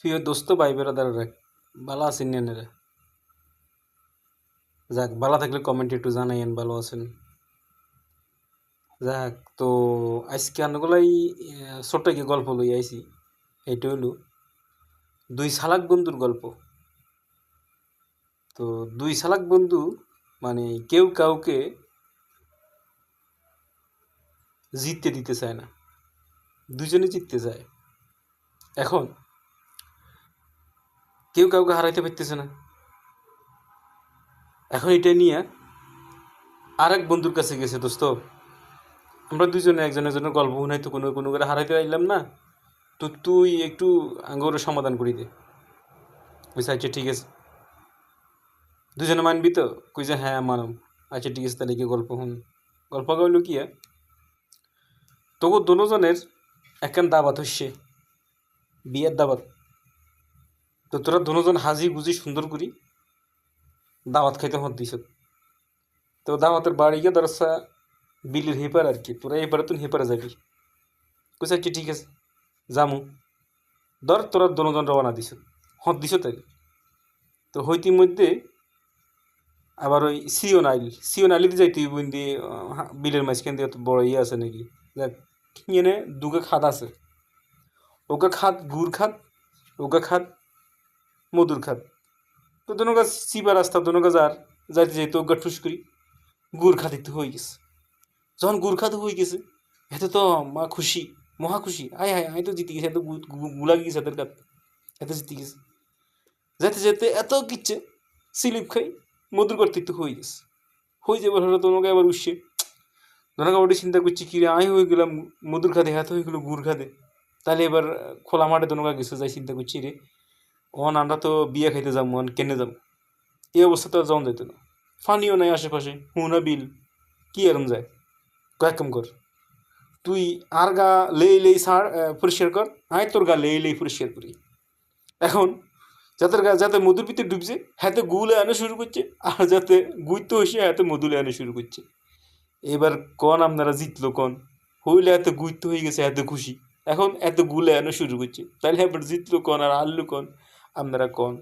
প্রিয় দোস্ত ভাই বেড়াদাররা ভালো আছেন নেনেরা? যাক, ভালো থাকলে কমেন্ট একটু জানাইয়েন ভালো আছেন। যাক, তো আজকে আনগুলাই ছোট্ট কি গল্প লই আইছি। এইটা হইল দুই শালাক বন্ধুর গল্প। তো দুই শালাক বন্ধু মানে কেউ কাউকে জিততে দিতে চায় না, দুজনে জিততে চায়। এখন কেউ কাউকে হারাইতে পারতেছে না। এখন এটা নিয়ে আরেক বন্ধুর কাছে গেছে, দোস্ত আমরা দুজনে একজনের গল্প শুনাই তো কোনো কোনো করে হারাইতে পারলাম না, তো তুই একটু আঙ্গুর সমাধান করি দে। বুঝছে, আচ্ছা ঠিক আছে, দুজনে মানবি তো? কই যে হ্যাঁ মানব। আচ্ছা ঠিক আছে, তাহলে কি গল্প শুন। গল্প কইল কি তবু দুজনের একখান দাবাত হচ্ছে, বিয়ের দাবাত। তো তোরা দুজন হাজি গুজি সুন্দর করি দাওয়াত খাইতে হত দিস। তো দাওয়াতের বাড়ি গিয়ে ধরসা বিলের হেপার আর কি, তোরা এপারে তুই হেপারে যাবি। কইছে আচ্ছা ঠিক আছে যামু। ধর তোরা দুজন রওনা দিস, হত দিস তাই। তো হইতির মধ্যে আবার ওই সিওন আইলি যাইতে বুঝি বিলের মাঝখান দিয়ে বড় ইয়ে আছে নাকি। দেখ এনে দুটো খাত আছে, ওকে খাত গুড় খাত, ওকে খাত মধুর খাত। তো দোনো গাছ চিপা রাস্তা, দোনো গাছ আর যাইতে যাইতে ওগা ঠুস করি গুড় খাতিতে হয়ে গেছে। যখন গুড় খাতে হয়ে গেছে এতে তো মা খুশি, মহা খুশি, আয় হায় আমি তো জিতে গেছি, এত গুলা গেছে এদের কাত, এত জিতে গেছে। যেতে যেতে এত কিচ্ছে স্লিপ খাই মধুর কর্তৃত্ব হয়ে গেছে। হয়ে যাবার হলো তোমাকে আবার উঠছে, তোমাকে ওটি চিন্তা করছি কি রে আমি হয়ে গেলাম মধুর খাদে, হাতে হয়ে গেলো গুড় খাদে। তাহলে এবার খোলা মাঠে তোমাকে গেছে যাই চিন্তা করছি রে অন আমরা তো বিয়ে খাইতে যাবো, অন কেনে যাবো। এই অবস্থা তো আর যাওয়া যেত না, ফানিও নাই আশেপাশে, হুনা বিল, কি এরম যায়। কয়েক কাম কর, তুই আর গা লেই সার পরিষ্কার কর, আমি তোর গা লেই পরিষ্কার করি। এখন যাদের গা যাতে মধুর ভিতরে ডুবছে হাতে গুলে আনা শুরু করছে, আর যাতে গুইতে হয়েছে হাতে মধুলে আনা শুরু করছে। এবার কন আপনারা জিতলো কন, হইলে এত গুইতে হয়ে গেছে এত খুশি, এখন এত গুলে আনা শুরু করছে, তাহলে এবার জিতলো কন আর হারলো কন আপনারা কন।